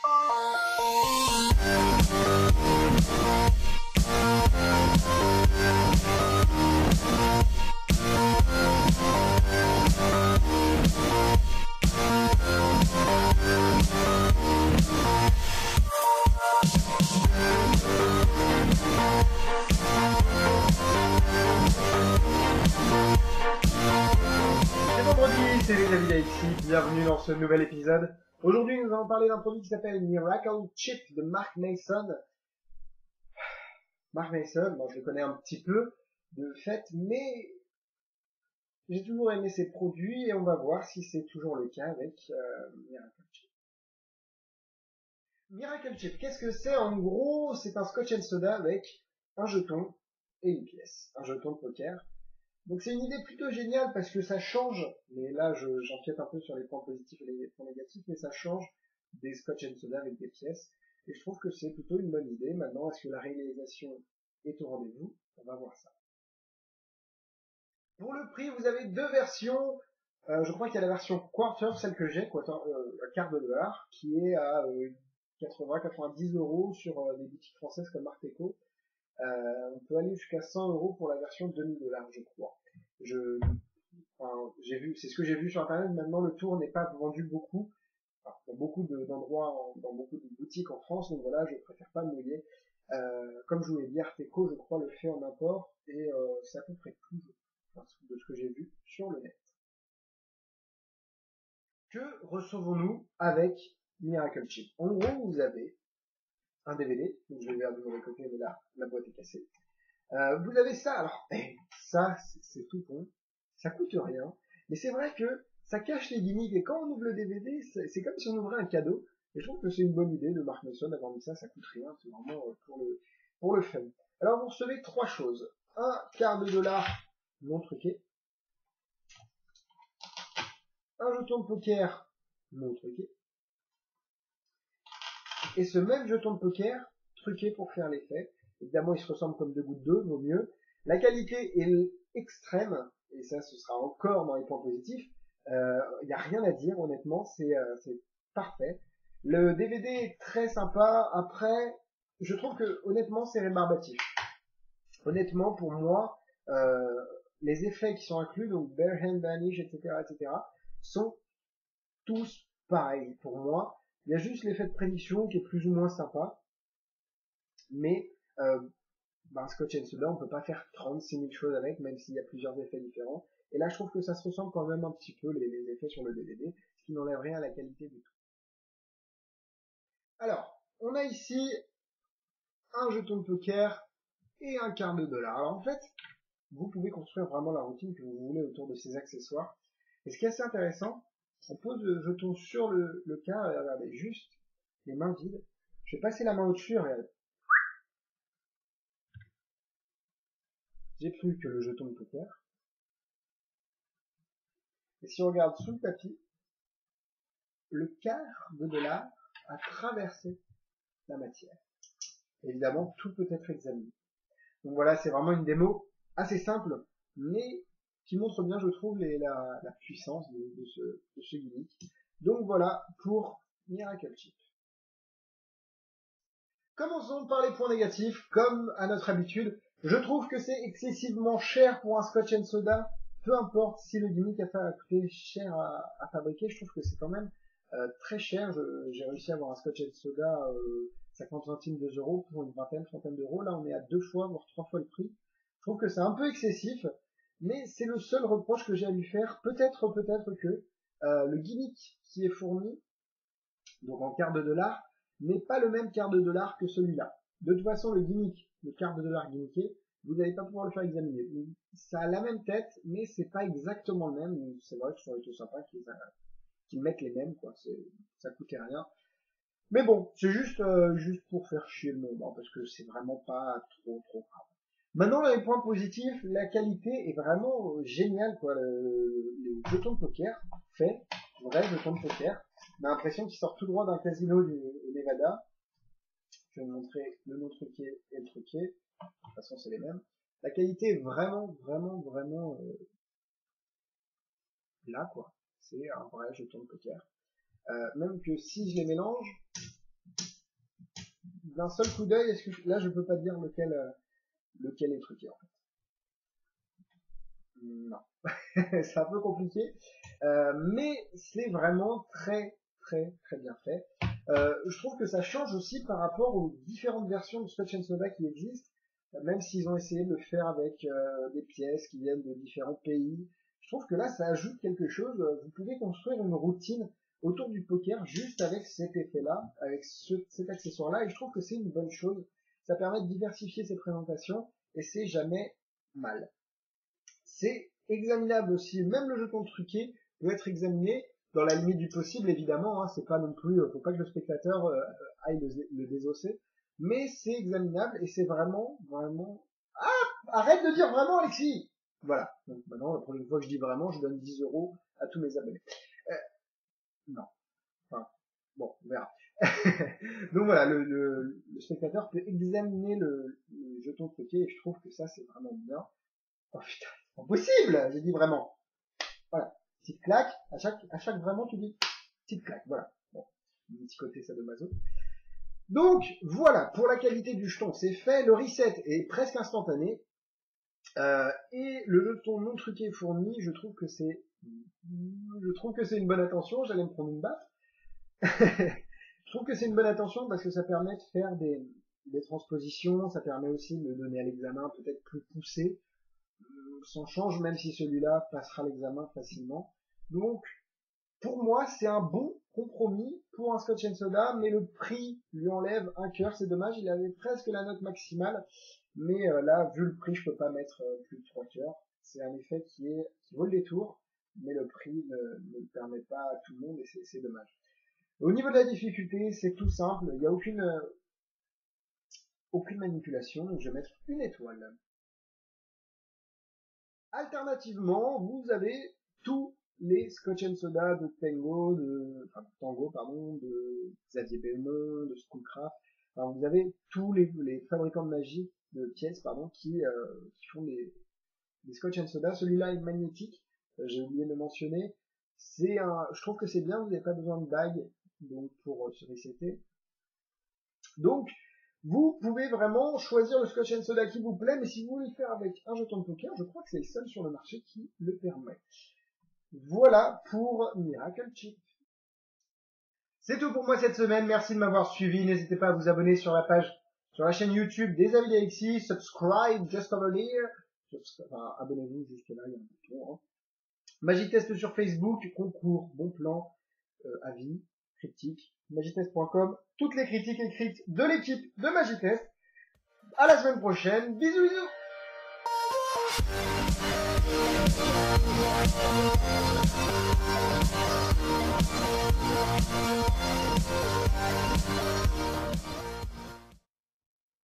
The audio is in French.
C'est les amis d'Alexis, bienvenue dans ce nouvel épisode. Aujourd'hui nous allons parler d'un produit qui s'appelle Miracle Chip de Mark Mason. Mark Mason, bon, je le connais un petit peu de fait, mais j'ai toujours aimé ses produits et on va voir si c'est toujours le cas avec Miracle Chip. Miracle Chip, qu'est-ce que c'est? En gros, c'est un scotch and soda avec un jeton et une pièce, un jeton de poker. Donc c'est une idée plutôt géniale parce que ça change, mais là j'empiète un peu sur les points positifs et les points négatifs, mais ça change des scotch and soda avec des pièces, et je trouve que c'est plutôt une bonne idée. Maintenant, est-ce que la réalisation est au rendez-vous? On va voir ça. Pour le prix, vous avez deux versions, je crois qu'il y a la version quarter, celle que j'ai, un quart de dollar, qui est à 80-90 € sur des boutiques françaises comme Arteco. On peut aller jusqu'à 100 € pour la version demi-dollar, je crois. J'ai vu, c'est ce que j'ai vu sur internet. Maintenant, le tour n'est pas vendu beaucoup, dans beaucoup d'endroits, dans beaucoup de boutiques en France. Donc voilà, je préfère pas me mouiller. Comme je vous l'ai dit, Arteco, je crois, le fait en import, et c'est à peu près tout de ce que j'ai vu sur le net. Que recevons-nous avec Miracle Chip? En gros, vous avez un DVD, donc je vais vers du mauvais côté, mais là, la boîte est cassée. Vous avez ça, alors, ça, c'est tout bon, ça coûte rien, mais c'est vrai que ça cache les gimmicks, et quand on ouvre le DVD, c'est comme si on ouvrait un cadeau, et je trouve que c'est une bonne idée de Mark Mason d'avoir mis ça coûte rien, c'est vraiment pour le fun. Alors vous recevez trois choses: un quart de dollar non truqué, un jeton de poker non truqué, et ce même jeton de poker truqué pour faire l'effet. Évidemment, ils se ressemblent comme deux gouttes d'eau, vaut mieux. La qualité est extrême, et ça, ce sera encore dans les points positifs. Il n'y a rien à dire, honnêtement, c'est parfait. Le DVD est très sympa. Après, je trouve que, honnêtement, c'est rébarbatif. Honnêtement, pour moi, les effets qui sont inclus, donc Bare Hand Vanish, etc., sont tous pareils pour moi. Il y a juste l'effet de prédiction qui est plus ou moins sympa, mais Scotch and Soda, on peut pas faire 36 000 choses avec, même s'il y a plusieurs effets différents. Et là, je trouve que ça se ressemble quand même un petit peu, les effets sur le DVD, ce qui n'enlève rien à la qualité du tout. Alors, on a ici un jeton de poker et un quart de dollar. Alors en fait, vous pouvez construire vraiment la routine que vous voulez autour de ces accessoires. Et ce qui est assez intéressant, on pose le jeton sur le quart, et regardez, juste les mains vides. Je vais passer la main au-dessus, regardez. J'ai plus que le jeton de poker. Et si on regarde sous le tapis, le quart de dollar a traversé la matière. Évidemment, tout peut être examiné. Donc voilà, c'est vraiment une démo assez simple, mais qui montre bien, je trouve, la puissance de ce gimmick. Donc voilà pour Miracle Chip. Commençons par les points négatifs. Comme à notre habitude, je trouve que c'est excessivement cher pour un Scotch and Soda. Peu importe si le gimmick a coûté cher à fabriquer, je trouve que c'est quand même très cher. J'ai réussi à avoir un Scotch and Soda 50 centimes, 2 € pour une vingtaine, trentaine d'euros. Là, on est à 2 fois, voire 3 fois le prix. Je trouve que c'est un peu excessif, mais c'est le seul reproche que j'ai à lui faire. Peut-être que le gimmick qui est fourni, donc en quart de dollar, n'est pas le même quart de dollar que celui-là. De toute façon, le gimmick, le quart de dollar gimmické, vous n'allez pas pouvoir le faire examiner. Ça a la même tête, mais c'est pas exactement le même. C'est vrai que ça aurait été sympa qu'ils mettent les mêmes, quoi. Ça coûtait rien. Mais bon, c'est juste pour faire chier le monde, parce que c'est vraiment pas trop grave. Maintenant, les points positifs, la qualité est vraiment géniale, quoi. Les jetons de poker, vrai jetons de poker. On a l'impression qu'ils sortent tout droit d'un casino du Nevada. Je vais vous montrer le non truqué et le truqué. De toute façon, c'est les mêmes. La qualité est vraiment là, quoi. C'est un vrai jeton de poker. Même que si je les mélange, d'un seul coup d'œil, est-ce que là je peux pas dire lequel est truqué en fait. Non, c'est un peu compliqué, mais c'est vraiment très bien fait. Je trouve que ça change aussi par rapport aux différentes versions de Scotch and Soda qui existent, même s'ils ont essayé de le faire avec des pièces qui viennent de différents pays. Je trouve que là, ça ajoute quelque chose. Vous pouvez construire une routine autour du poker juste avec cet effet-là, avec cet accessoire-là, et je trouve que c'est une bonne chose. Ça permet de diversifier ses présentations, et c'est jamais mal. C'est examinable aussi, même le jeton truqué peut être examiné dans la limite du possible, évidemment, hein, c'est pas non plus, faut pas que le spectateur aille le désosser, mais c'est examinable et c'est vraiment, arrête de dire vraiment, Alexis! Voilà. Donc maintenant, la prochaine fois que je dis vraiment, je donne 10 € à tous mes abonnés. Non. Enfin, bon, on verra. Donc voilà, le spectateur peut examiner le jeton truqué et je trouve que ça, c'est vraiment bien. Oh putain, c'est pas possible! J'ai dit vraiment. Voilà. Petite claque, à chaque vraiment tu dis petite claque, voilà. Bon, un petit côté sadomaso. Donc, voilà, pour la qualité du jeton, c'est fait, le reset est presque instantané, et le jeton non truqué est fourni, je trouve que c'est une bonne attention, j'allais me prendre une baffe. Je trouve que c'est une bonne attention parce que ça permet de faire des transpositions, ça permet aussi de le donner à l'examen peut-être plus poussé, sans change, même si celui-là passera l'examen facilement. Donc, pour moi, c'est un bon compromis pour un Scotch and Soda, mais le prix lui enlève un cœur, c'est dommage, il avait presque la note maximale, mais là, vu le prix, je peux pas mettre plus de 3 cœurs. C'est un effet qui vaut le détour, mais le prix ne le permet pas à tout le monde et c'est dommage. Au niveau de la difficulté, c'est tout simple, il n'y a aucune manipulation, donc je vais mettre une étoile. Alternativement, vous avez tous les Scotch and Soda de Tango, de Xavier Belmont, de Schoolcraft. Alors vous avez tous les fabricants de magie, de pièces, qui font des Scotch and Soda. Celui-là est magnétique, j'ai oublié de le mentionner. Je trouve que c'est bien, vous n'avez pas besoin de bague, donc pour se resetter. Donc, vous pouvez vraiment choisir le Scotch and Soda qui vous plaît, mais si vous voulez le faire avec un jeton de poker, je crois que c'est le seul sur le marché qui le permet. Voilà pour Miracle Chip. C'est tout pour moi cette semaine, merci de m'avoir suivi, n'hésitez pas à vous abonner sur la chaîne YouTube des avis d'Alexis, subscribe just over there, enfin, abonnez-vous juste là, il y a un bouton, hein. Magitest sur Facebook, concours, bon plan, avis, critique, magitest.com, toutes les critiques écrites de l'équipe de Magitest. À la semaine prochaine, bisous bisous.